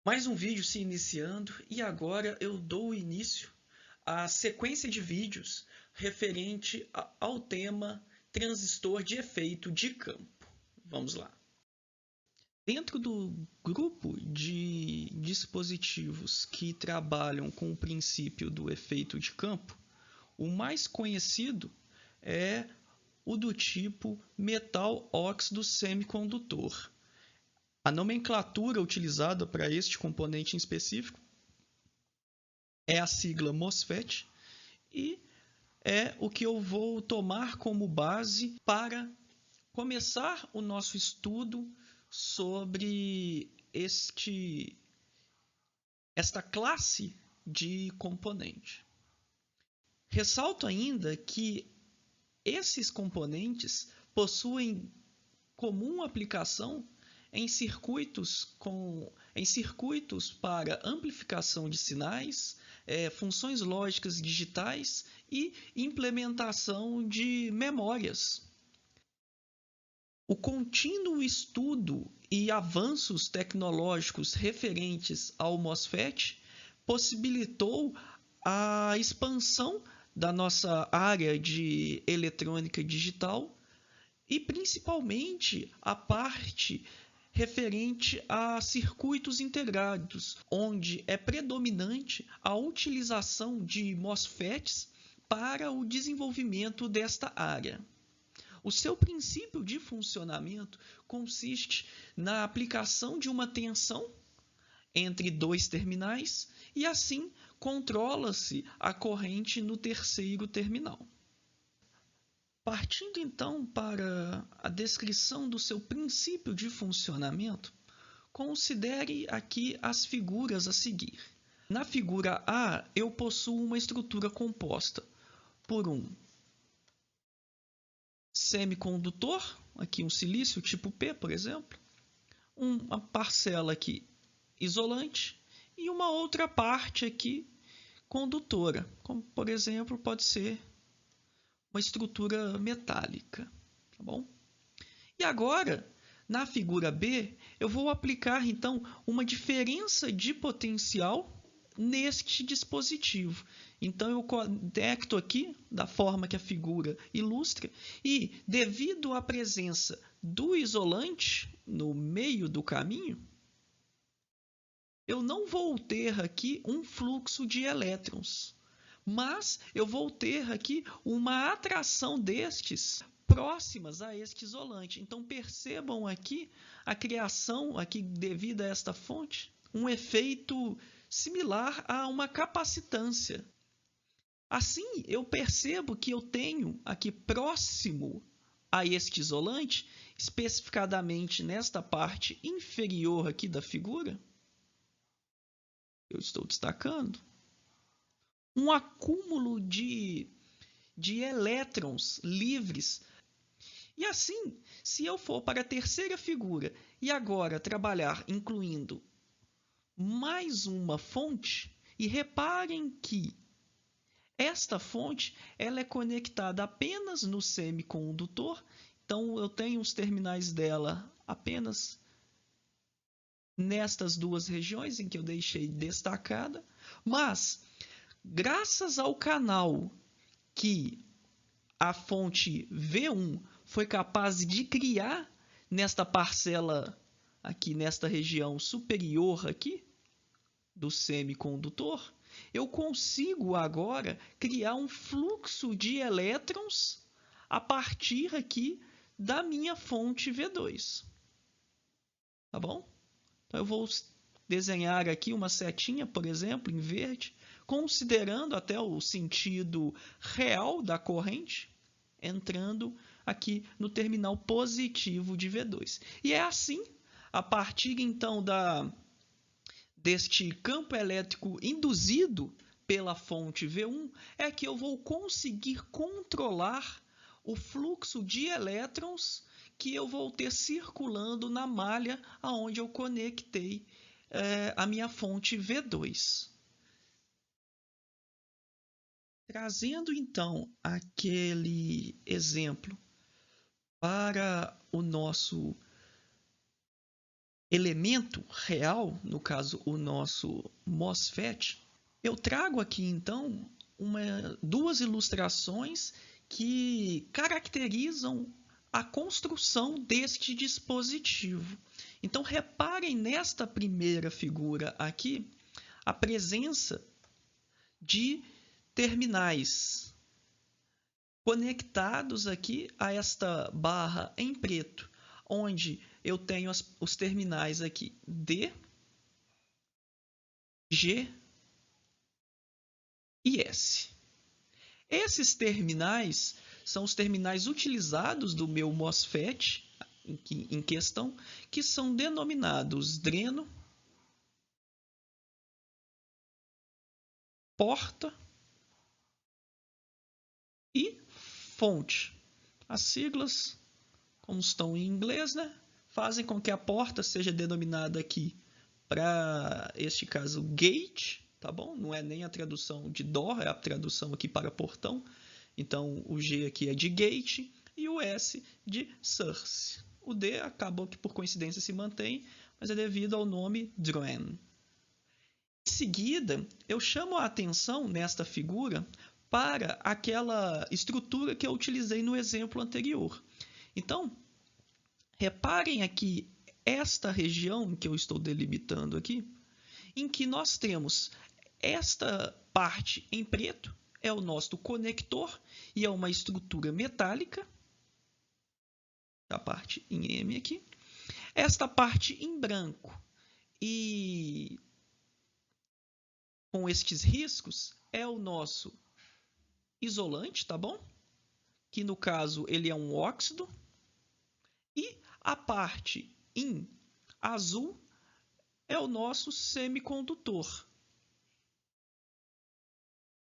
Mais um vídeo se iniciando e agora eu dou início à sequência de vídeos referente ao tema transistor de efeito de campo. Vamos lá. Dentro do grupo de dispositivos que trabalham com o princípio do efeito de campo, o mais conhecido é o do tipo metal óxido semicondutor. A nomenclatura utilizada para este componente em específico é a sigla MOSFET e é o que eu vou tomar como base para começar o nosso estudo sobre esta classe de componente. Ressalto ainda que esses componentes possuem comum aplicação em circuitos para amplificação de sinais, funções lógicas digitais e implementação de memórias. O contínuo estudo e avanços tecnológicos referentes ao MOSFET possibilitou a expansão da nossa área de eletrônica digital e principalmente a parte referente a circuitos integrados, onde é predominante a utilização de MOSFETs para o desenvolvimento desta área. O seu princípio de funcionamento consiste na aplicação de uma tensão entre dois terminais e assim controla-se a corrente no terceiro terminal. Partindo então para a descrição do seu princípio de funcionamento, considere aqui as figuras a seguir. Na figura A, eu possuo uma estrutura composta por um semicondutor, aqui um silício tipo P, por exemplo, uma parcela aqui isolante e uma outra parte aqui condutora, como por exemplo pode ser uma estrutura metálica, tá bom? E agora, na figura B, eu vou aplicar então uma diferença de potencial neste dispositivo. Então eu conecto aqui da forma que a figura ilustra e devido à presença do isolante no meio do caminho, eu não vou ter aqui um fluxo de elétrons, mas eu vou ter aqui uma atração destes próximas a este isolante. Então percebam aqui a criação aqui devido a esta fonte, um efeito similar a uma capacitância. Assim, eu percebo que eu tenho aqui próximo a este isolante, especificadamente nesta parte inferior aqui da figura, eu estou destacando, um acúmulo de elétrons livres. E assim, se eu for para a terceira figura e agora trabalhar incluindo mais uma fonte, e reparem que esta fonte ela é conectada apenas no semicondutor, então eu tenho os terminais dela apenas nestas duas regiões em que eu deixei destacada, mas graças ao canal que a fonte V1 foi capaz de criar nesta parcela aqui, nesta região superior aqui do semicondutor, eu consigo agora criar um fluxo de elétrons a partir aqui da minha fonte V2. Tá bom? Então eu vou desenhar aqui uma setinha, por exemplo, em verde, considerando até o sentido real da corrente, entrando aqui no terminal positivo de V2. E é assim, a partir então deste campo elétrico induzido pela fonte V1, é que eu vou conseguir controlar o fluxo de elétrons que eu vou ter circulando na malha aonde eu conectei a minha fonte V2. Trazendo então aquele exemplo para o nosso elemento real, no caso o nosso MOSFET, eu trago aqui então duas ilustrações que caracterizam a construção deste dispositivo. Então reparem nesta primeira figura aqui a presença de terminais conectados aqui a esta barra em preto, onde eu tenho os terminais aqui D, G e S. Esses terminais são os terminais utilizados do meu MOSFET em questão, que são denominados dreno, porta e fonte. As siglas, como estão em inglês, né, fazem com que a porta seja denominada aqui, para este caso, gate, tá bom? Não é nem a tradução de door, é a tradução aqui para portão. Então, o G aqui é de gate e o S de source. O D acabou que por coincidência se mantém, mas é devido ao nome drain. Em seguida, eu chamo a atenção nesta figura para aquela estrutura que eu utilizei no exemplo anterior. Então, reparem aqui esta região que eu estou delimitando aqui, em que nós temos esta parte em preto, é o nosso conector e é uma estrutura metálica, a parte em M aqui. Esta parte em branco e com estes riscos é o nosso isolante, tá bom? Que no caso ele é um óxido. E a parte em azul é o nosso semicondutor.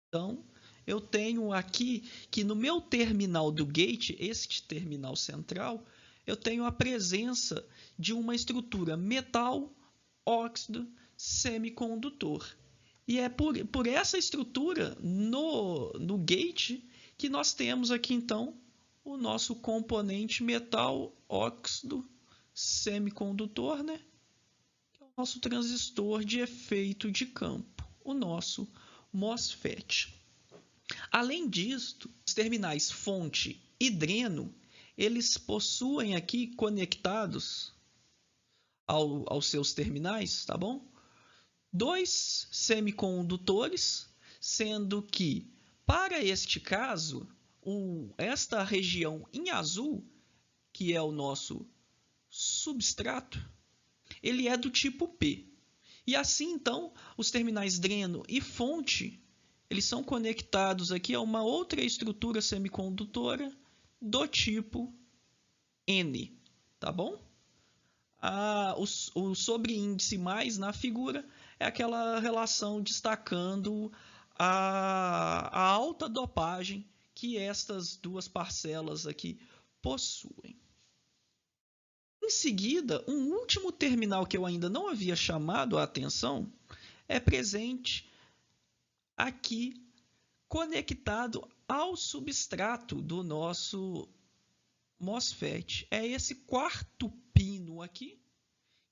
Então, eu tenho aqui que no meu terminal do gate, este terminal central, eu tenho a presença de uma estrutura metal, óxido, semicondutor. E é por essa estrutura no gate que nós temos aqui então o nosso componente metal, óxido, semicondutor, né? Que é o nosso transistor de efeito de campo, o nosso MOSFET. Além disto, os terminais fonte e dreno, eles possuem aqui conectados aos seus terminais, tá bom? Dois semicondutores, sendo que, para este caso, esta região em azul, que é o nosso substrato, ele é do tipo P. E assim, então, os terminais dreno e fonte, eles são conectados aqui a uma outra estrutura semicondutora do tipo N, tá bom? O sobreíndice mais na figura é aquela relação destacando a alta dopagem que estas duas parcelas aqui possuem. Em seguida, um último terminal que eu ainda não havia chamado a atenção é presente aqui conectado ao substrato do nosso MOSFET. É esse quarto pino aqui,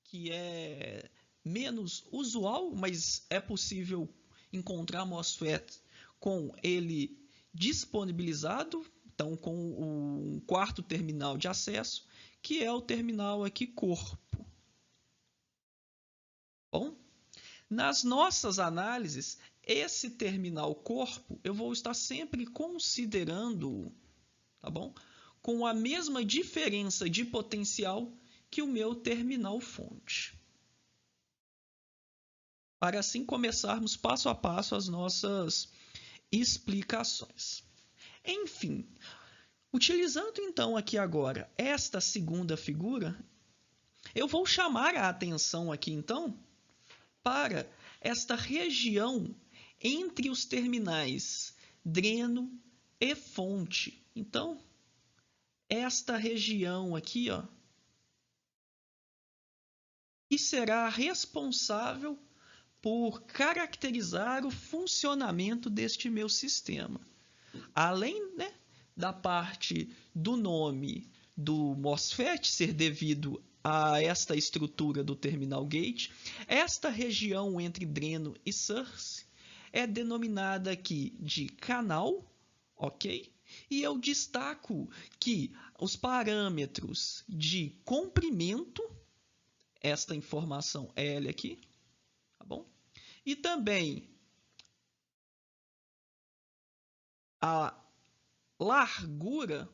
que é menos usual, mas é possível encontrar MOSFET com ele disponibilizado, então com um quarto terminal de acesso, que é o terminal aqui corpo. Bom, nas nossas análises, esse terminal corpo eu vou estar sempre considerando, tá bom? Com a mesma diferença de potencial que o meu terminal fonte. Para assim começarmos passo a passo as nossas explicações. Enfim, utilizando então aqui agora esta segunda figura, eu vou chamar a atenção aqui então para esta região entre os terminais dreno e fonte. Então, esta região aqui, ó, que será responsável por caracterizar o funcionamento deste meu sistema. Além, né, da parte do nome do MOSFET ser devido a esta estrutura do terminal gate. Esta região entre dreno e source é denominada aqui de canal, ok? E eu destaco que os parâmetros de comprimento, esta informação L aqui, tá bom? E também a largura,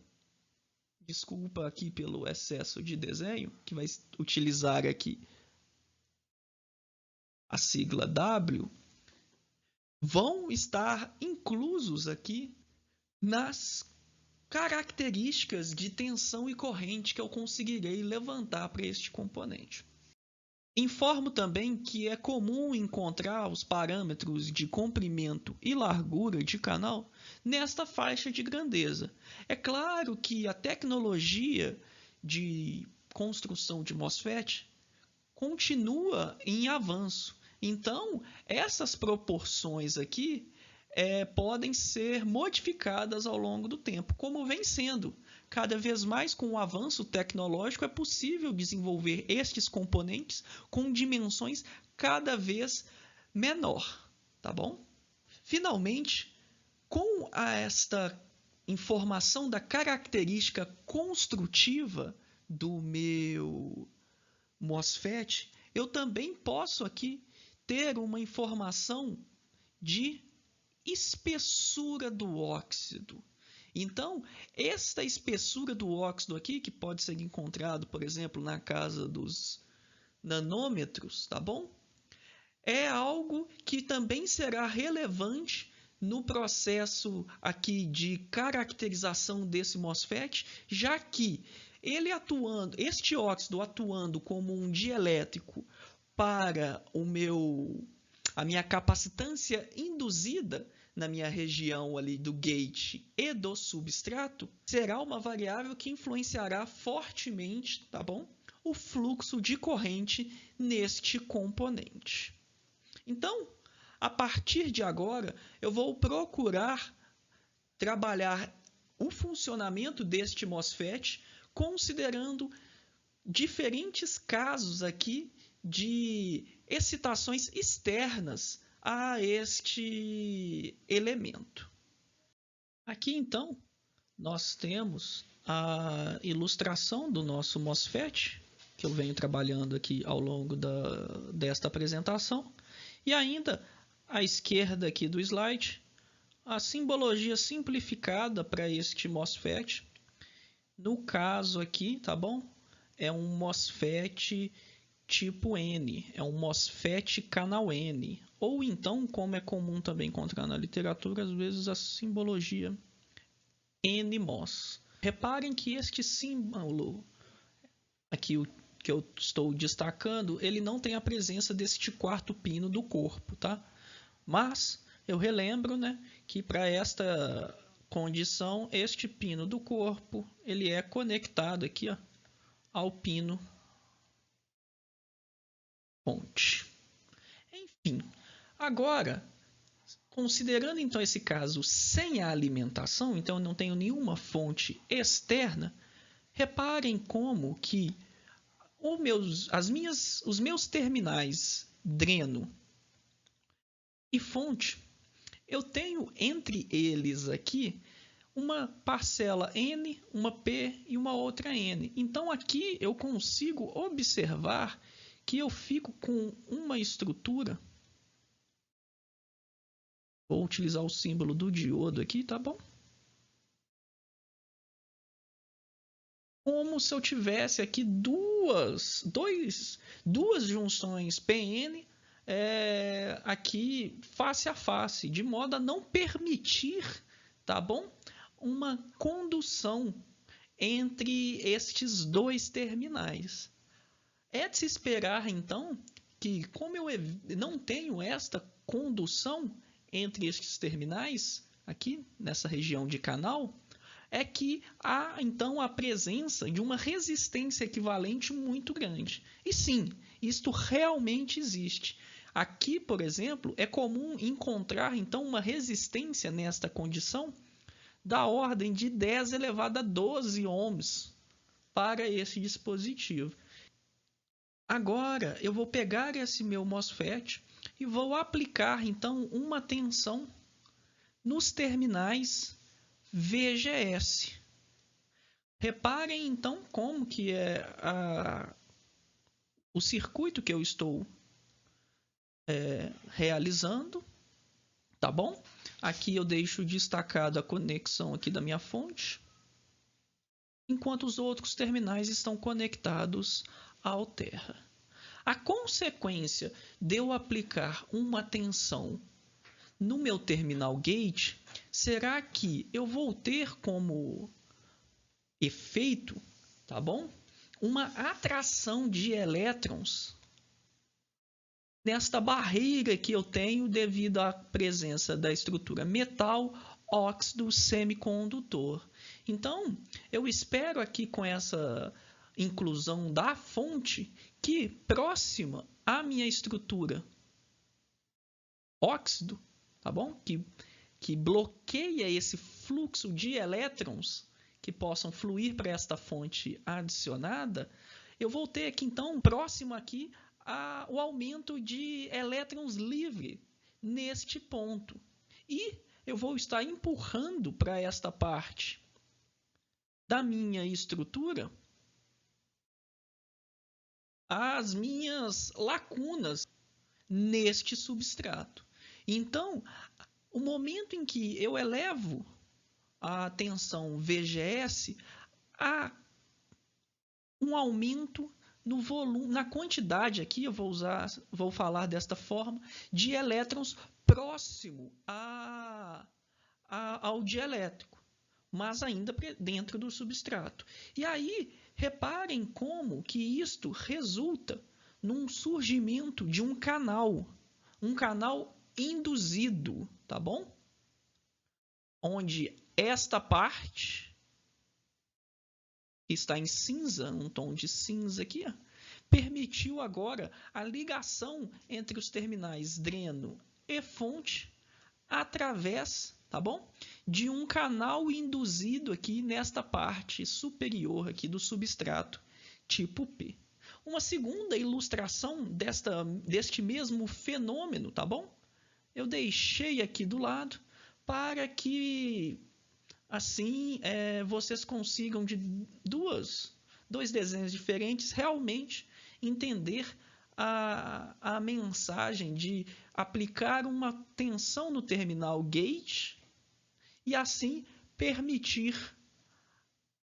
desculpa aqui pelo excesso de desenho, que vai utilizar aqui a sigla W, vão estar inclusos aqui nas características de tensão e corrente que eu conseguirei levantar para este componente. Informo também que é comum encontrar os parâmetros de comprimento e largura de canal nesta faixa de grandeza. É claro que a tecnologia de construção de MOSFET continua em avanço. Então, essas proporções aqui podem ser modificadas ao longo do tempo, como vem sendo. Cada vez mais, com o avanço tecnológico, é possível desenvolver estes componentes com dimensões cada vez menor, tá bom? Finalmente, com esta informação da característica construtiva do meu MOSFET, eu também posso aqui ter uma informação de espessura do óxido. Então, esta espessura do óxido aqui, que pode ser encontrado, por exemplo, na casa dos nanômetros, tá bom? É algo que também será relevante no processo aqui de caracterização desse MOSFET, já que este óxido atuando como um dielétrico para a minha capacitância induzida na minha região ali do gate e do substrato, será uma variável que influenciará fortemente, tá bom? O fluxo de corrente neste componente. Então, a partir de agora, eu vou procurar trabalhar o funcionamento deste MOSFET considerando diferentes casos aqui de excitações externas a este elemento. Aqui, então, nós temos a ilustração do nosso MOSFET, que eu venho trabalhando aqui ao longo desta apresentação. E ainda, à esquerda aqui do slide, a simbologia simplificada para este MOSFET. No caso aqui, tá bom? É um MOSFET tipo N, é um MOSFET canal N. Ou então, como é comum também encontrar na literatura, às vezes a simbologia NMOS. Reparem que este símbolo aqui que eu estou destacando, ele não tem a presença deste quarto pino do corpo, tá? Mas eu relembro, né, que para esta condição, este pino do corpo, ele é conectado aqui, ó, ao pino fonte. Enfim, agora, considerando então esse caso sem a alimentação, então eu não tenho nenhuma fonte externa, reparem como que os meus terminais dreno e fonte, eu tenho entre eles aqui uma parcela N, uma P e uma outra N. Então aqui eu consigo observar que eu fico com uma estrutura. Vou utilizar o símbolo do diodo aqui, tá bom? Como se eu tivesse aqui duas junções PN aqui face a face, de modo a não permitir, tá bom? Uma condução entre estes dois terminais. É de se esperar, então, que como eu não tenho esta condução entre estes terminais, aqui nessa região de canal, é que há, então, a presença de uma resistência equivalente muito grande. E sim, isto realmente existe. Aqui, por exemplo, é comum encontrar, então, uma resistência nesta condição da ordem de 10 elevado a 12 ohms para esse dispositivo. Agora eu vou pegar esse meu MOSFET e vou aplicar então uma tensão nos terminais VGS. Reparem então como que é o circuito que eu estou realizando, tá bom? Aqui eu deixo destacado a conexão aqui da minha fonte, enquanto os outros terminais estão conectados ao Terra. A consequência de eu aplicar uma tensão no meu terminal gate será que eu vou ter como efeito, tá bom? Uma atração de elétrons nesta barreira que eu tenho devido à presença da estrutura metal, óxido, semicondutor. Então, eu espero aqui com essa inclusão da fonte que próxima à minha estrutura óxido, tá bom? Que bloqueia esse fluxo de elétrons que possam fluir para esta fonte adicionada, eu vou ter aqui então próximo aqui o aumento de elétrons livre neste ponto. E eu vou estar empurrando para esta parte da minha estrutura as minhas lacunas neste substrato. Então, o momento em que eu elevo a tensão VGS a um aumento no volume, na quantidade aqui, vou falar desta forma, de elétrons próximo ao dielétrico, mas ainda dentro do substrato. E aí, reparem como que isto resulta num surgimento de um canal induzido, tá bom? Onde esta parte que está em cinza, um tom de cinza aqui, permitiu agora a ligação entre os terminais dreno e fonte através, tá bom? De um canal induzido aqui nesta parte superior aqui do substrato tipo P. Uma segunda ilustração deste mesmo fenômeno, tá bom? Eu deixei aqui do lado para que assim vocês consigam de dois desenhos diferentes realmente entender a mensagem de aplicar uma tensão no terminal gate e assim permitir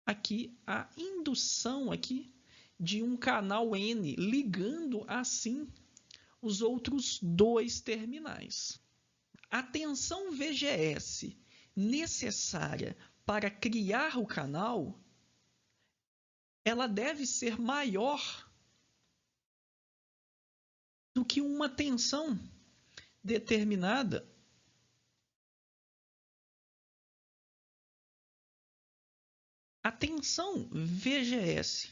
aqui a indução aqui de um canal N ligando assim os outros dois terminais. A tensão VGS necessária para criar o canal, ela deve ser maior do que uma tensão determinada a tensão VGS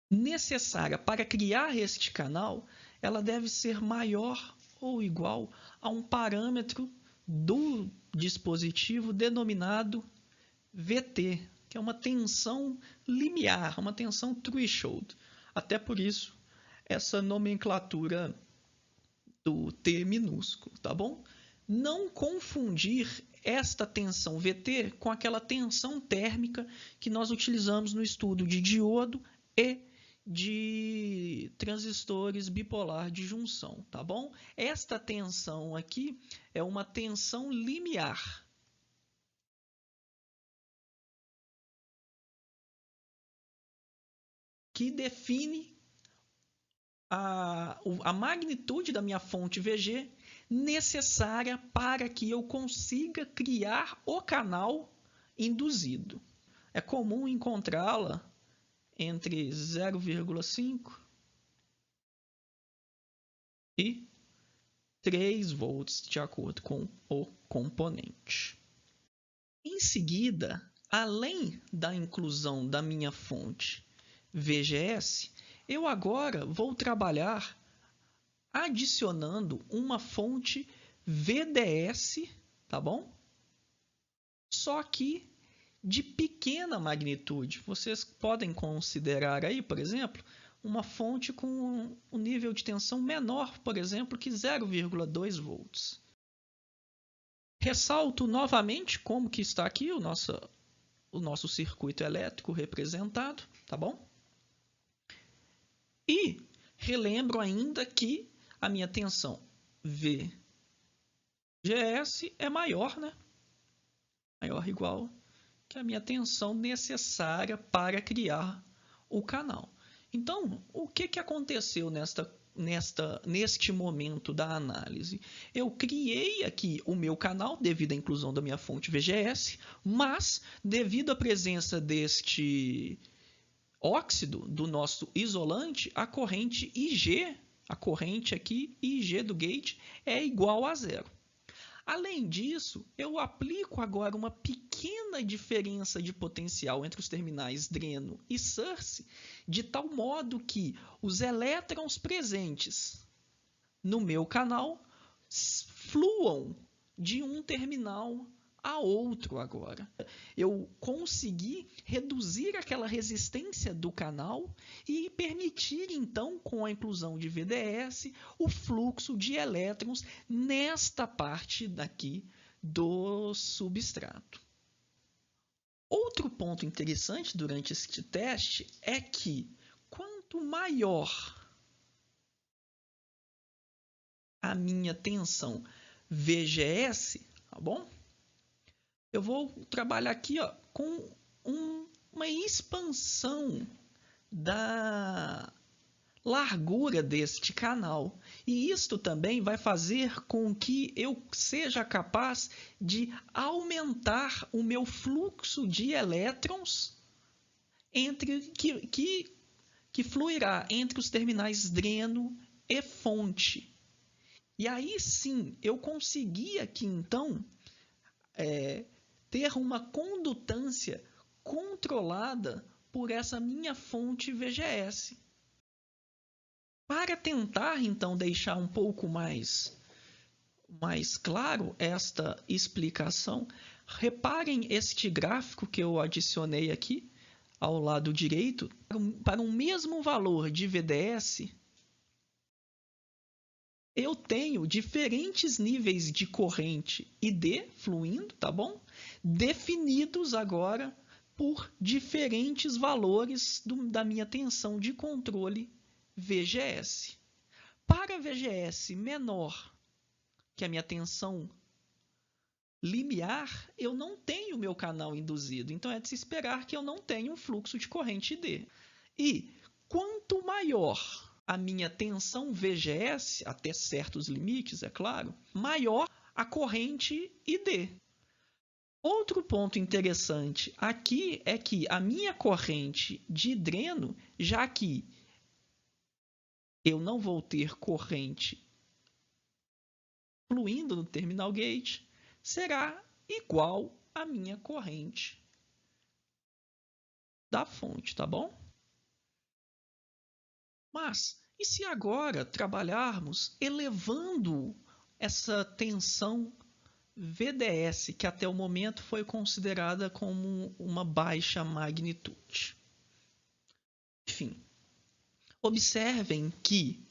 necessária para criar este canal, ela deve ser maior ou igual a um parâmetro do dispositivo denominado VT, que é uma tensão limiar, uma tensão threshold. Até por isso, essa nomenclatura do T minúsculo, tá bom? Não confundir esta tensão VT com aquela tensão térmica que nós utilizamos no estudo de diodo e de transistores bipolar de junção, tá bom? Esta tensão aqui é uma tensão limiar. Que define a magnitude da minha fonte VG necessária para que eu consiga criar o canal induzido. É comum encontrá-la entre 0,5 e 3 volts, de acordo com o componente. Em seguida, além da inclusão da minha fonte VGS, eu agora vou trabalhar adicionando uma fonte VDS, tá bom? Só que de pequena magnitude. Vocês podem considerar aí, por exemplo, uma fonte com um nível de tensão menor, por exemplo, que 0,2 volts. Ressalto novamente como que está aqui o nosso circuito elétrico representado, tá bom? E relembro ainda que a minha tensão VGS é maior, né? Maior ou igual que a minha tensão necessária para criar o canal. Então, o que aconteceu neste momento da análise? Eu criei aqui o meu canal devido à inclusão da minha fonte VGS, mas devido à presença deste óxido do nosso isolante, a corrente IG, a corrente aqui IG do gate é igual a zero. Além disso, eu aplico agora uma pequena diferença de potencial entre os terminais dreno e source, de tal modo que os elétrons presentes no meu canal fluam de um terminal a outro agora. Eu consegui reduzir aquela resistência do canal e permitir, então, com a inclusão de VDS, o fluxo de elétrons nesta parte daqui do substrato. Outro ponto interessante durante este teste é que quanto maior a minha tensão VGS, tá bom? Eu vou trabalhar aqui com uma expansão da largura deste canal. E isto também vai fazer com que eu seja capaz de aumentar o meu fluxo de elétrons que fluirá entre os terminais dreno e fonte. E aí sim, eu consegui aqui então ter uma condutância controlada por essa minha fonte VGS. Para tentar, então, deixar um pouco mais claro esta explicação, reparem este gráfico que eu adicionei aqui ao lado direito. Para um mesmo valor de VDS, eu tenho diferentes níveis de corrente ID fluindo, tá bom? Definidos agora por diferentes valores da minha tensão de controle VGS. Para VGS menor que a minha tensão limiar, eu não tenho meu canal induzido. Então, é de se esperar que eu não tenha um fluxo de corrente ID. E quanto maior a minha tensão VGS, até certos limites, é claro, maior a corrente ID. Outro ponto interessante aqui é que a minha corrente de dreno, já que eu não vou ter corrente fluindo no terminal gate, será igual à minha corrente da fonte, tá bom? Mas, e se agora trabalharmos elevando essa tensão VDS, que até o momento foi considerada como uma baixa magnitude? Enfim, observem que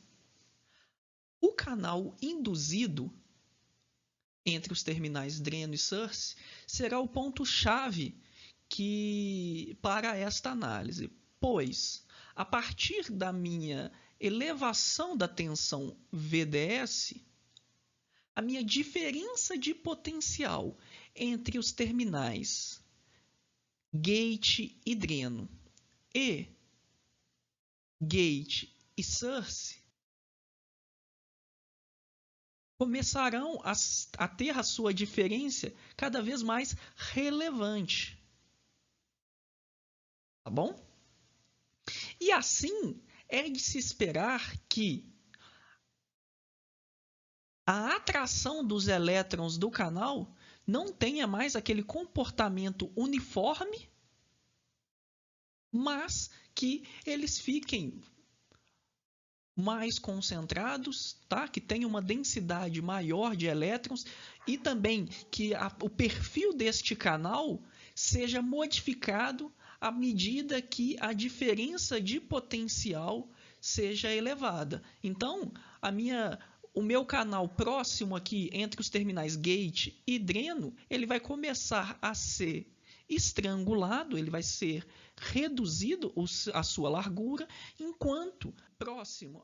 o canal induzido entre os terminais dreno e source será o ponto-chave para esta análise, pois a partir da minha elevação da tensão VDS, a minha diferença de potencial entre os terminais gate e dreno e gate e source começarão a ter a sua diferença cada vez mais relevante. Tá bom? E assim é de se esperar que a atração dos elétrons do canal não tenha mais aquele comportamento uniforme, mas que eles fiquem mais concentrados, tá? Que tenham uma densidade maior de elétrons e também que o perfil deste canal seja modificado à medida que a diferença de potencial seja elevada. Então, o meu canal próximo aqui entre os terminais gate e dreno, ele vai começar a ser estrangulado, ele vai ser reduzido a sua largura, enquanto próximo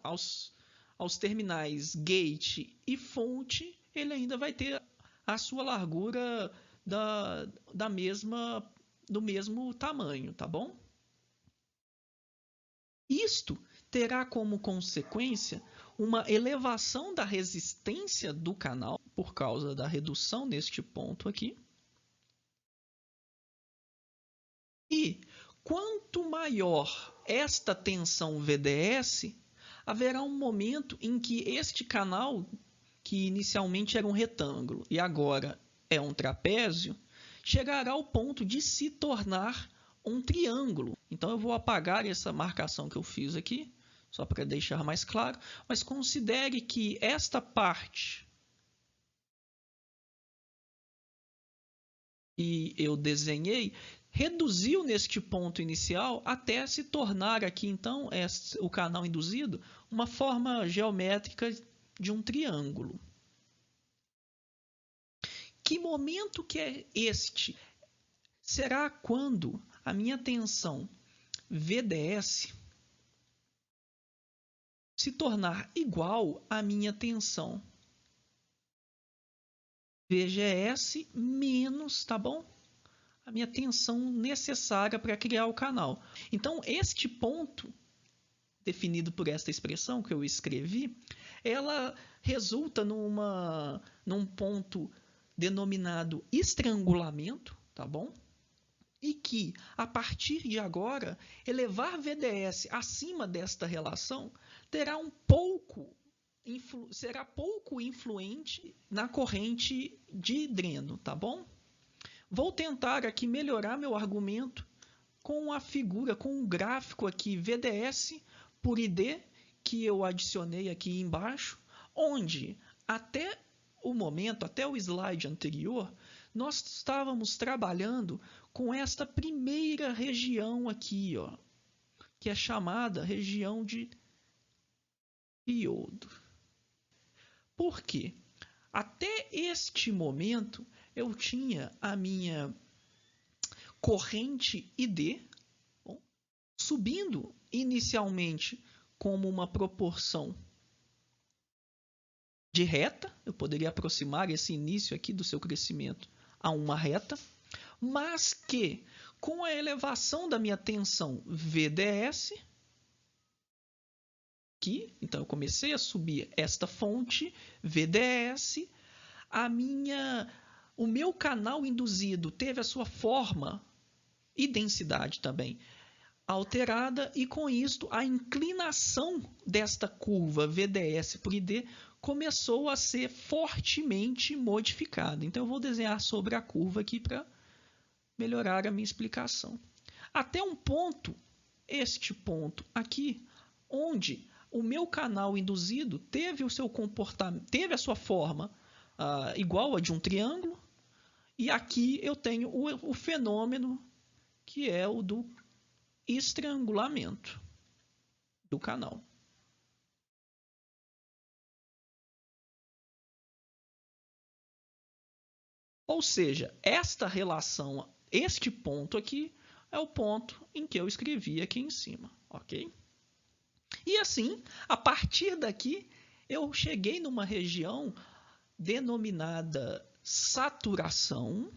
aos terminais gate e fonte, ele ainda vai ter a sua largura do mesmo tamanho, tá bom? Isto terá como consequência uma elevação da resistência do canal por causa da redução neste ponto aqui. E quanto maior esta tensão VDS, haverá um momento em que este canal, que inicialmente era um retângulo e agora é um trapézio, chegará ao ponto de se tornar um triângulo. Então eu vou apagar essa marcação que eu fiz aqui, só para deixar mais claro, mas considere que esta parte que eu desenhei reduziu neste ponto inicial até se tornar aqui, então, o canal induzido, uma forma geométrica de um triângulo. Que momento que é este? Será quando a minha tensão VDS se tornar igual à minha tensão VGS menos, tá bom? A minha tensão necessária para criar o canal. Então, este ponto, definido por esta expressão que eu escrevi, ela resulta num ponto denominado estrangulamento, tá bom? E que, a partir de agora, elevar VDS acima desta relação será pouco influente na corrente de dreno, tá bom? Vou tentar aqui melhorar meu argumento com a figura, com um gráfico aqui VDS por ID que eu adicionei aqui embaixo, onde até o slide anterior, nós estávamos trabalhando com esta primeira região aqui, ó, que é chamada região de diodo. Por quê? Até este momento, eu tinha a minha corrente ID subindo inicialmente como uma proporção de reta. Eu poderia aproximar esse início aqui do seu crescimento a uma reta, mas que com a elevação da minha tensão VDS, aqui, então eu comecei a subir esta fonte VDS, o meu canal induzido teve a sua forma e densidade também alterada, e com isto a inclinação desta curva VDS por ID começou a ser fortemente modificada. Então eu vou desenhar sobre a curva aqui para melhorar a minha explicação. Até um ponto, este ponto aqui, onde o meu canal induzido teve o seu comportamento, teve a sua forma igual a de um triângulo, e aqui eu tenho o fenômeno que é o do estrangulamento do canal. Ou seja, esta relação, este ponto aqui, é o ponto em que eu escrevi aqui em cima, ok? E assim, a partir daqui, eu cheguei numa região denominada saturação.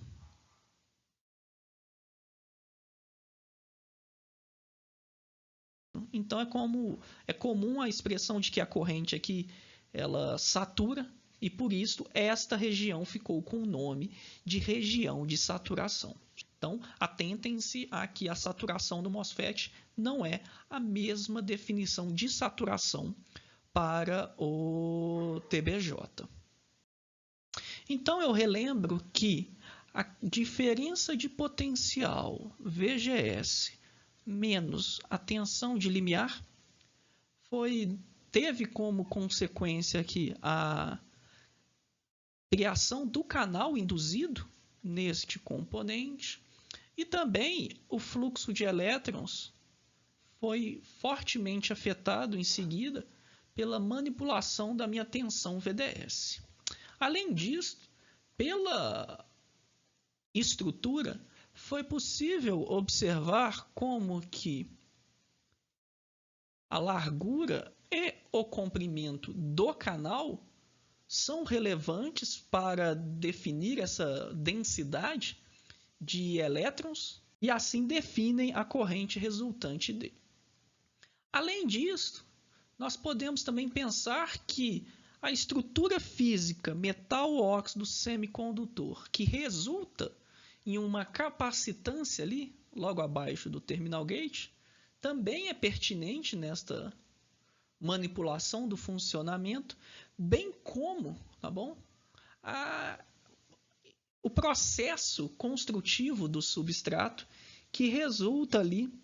Então é comum a expressão de que a corrente aqui ela satura, e por isso esta região ficou com o nome de região de saturação. Então, atentem-se a que a saturação do MOSFET não é a mesma definição de saturação para o TBJ. Então, eu relembro que a diferença de potencial VGS menos a tensão de limiar teve como consequência aqui a criação do canal induzido neste componente, e também o fluxo de elétrons foi fortemente afetado em seguida pela manipulação da minha tensão VDS. Além disso, pela estrutura, foi possível observar como que a largura e o comprimento do canal são relevantes para definir essa densidade de elétrons e assim definem a corrente resultante dele. Além disso, nós podemos também pensar que a estrutura física metal-óxido semicondutor, que resulta em uma capacitância ali, logo abaixo do terminal gate, também é pertinente nesta manipulação do funcionamento, bem como, tá bom? O processo construtivo do substrato que resulta ali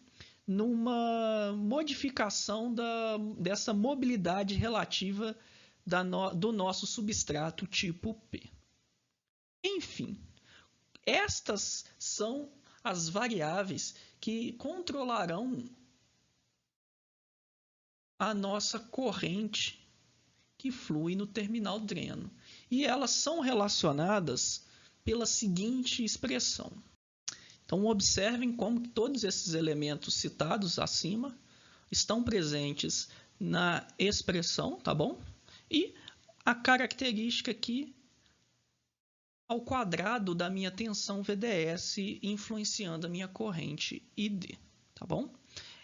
numa modificação dessa mobilidade relativa do nosso substrato tipo P. Enfim, estas são as variáveis que controlarão a nossa corrente que flui no terminal dreno. E elas são relacionadas pela seguinte expressão. Então, observem como todos esses elementos citados acima estão presentes na expressão, tá bom? E a característica aqui ao quadrado da minha tensão VDS influenciando a minha corrente ID, tá bom?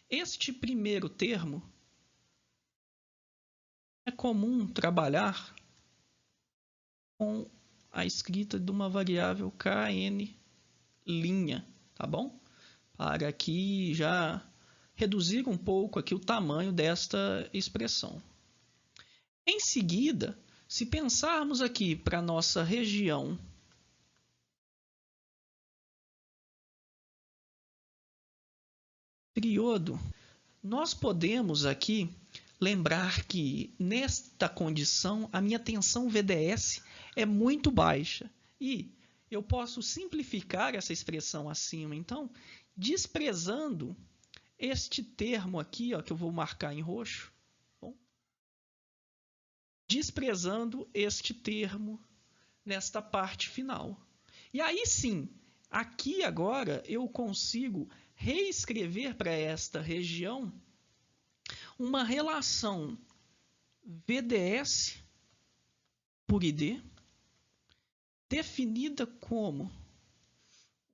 Este primeiro termo é comum trabalhar com a escrita de uma variável Kn', tá bom? Para aqui já reduzir um pouco aqui o tamanho desta expressão. Em seguida, se pensarmos aqui para a nossa região triodo, nós podemos aqui lembrar que nesta condição a minha tensão VDS é muito baixa e eu posso simplificar essa expressão acima, então, desprezando este termo aqui, ó, que eu vou marcar em roxo, bom? Desprezando este termo nesta parte final. E aí sim, aqui agora eu consigo reescrever para esta região uma relação VDS por ID definida como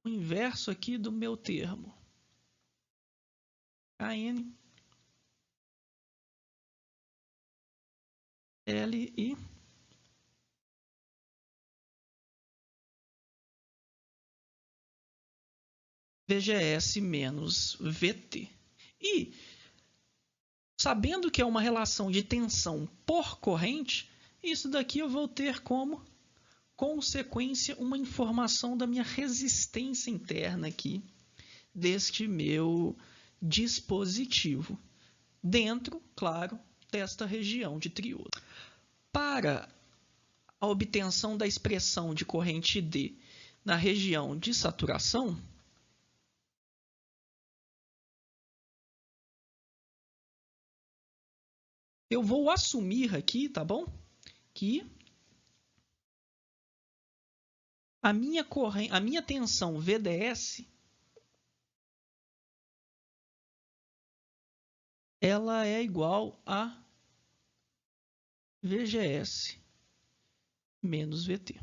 o inverso aqui do meu termo Kn Li VGS menos VT. E sabendo que é uma relação de tensão por corrente, isso daqui eu vou ter como consequência uma informação da minha resistência interna aqui deste meu dispositivo, dentro, claro, desta região de triodo. Para a obtenção da expressão de corrente D na região de saturação, eu vou assumir aqui, tá bom? Que a minha tensão VDS ela é igual a VGS menos VT.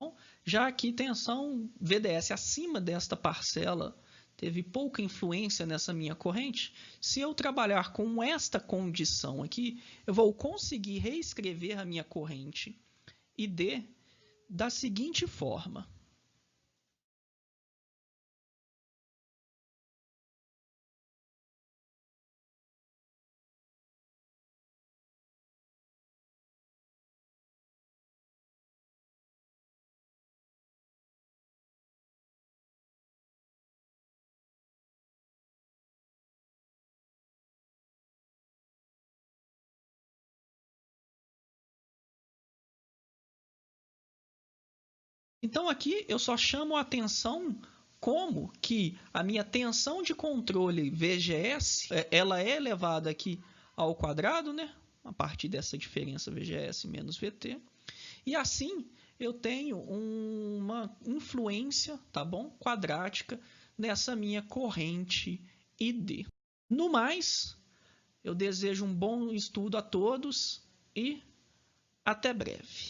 Bom, já aqui tensão VDS acima desta parcela teve pouca influência nessa minha corrente. Se eu trabalhar com esta condição aqui, eu vou conseguir reescrever a minha corrente ID da seguinte forma. Então aqui eu só chamo a atenção como que a minha tensão de controle VGS ela é elevada aqui ao quadrado, né? A partir dessa diferença VGS menos VT. E assim eu tenho uma influência, tá bom? Quadrática nessa minha corrente ID. No mais, eu desejo um bom estudo a todos e até breve.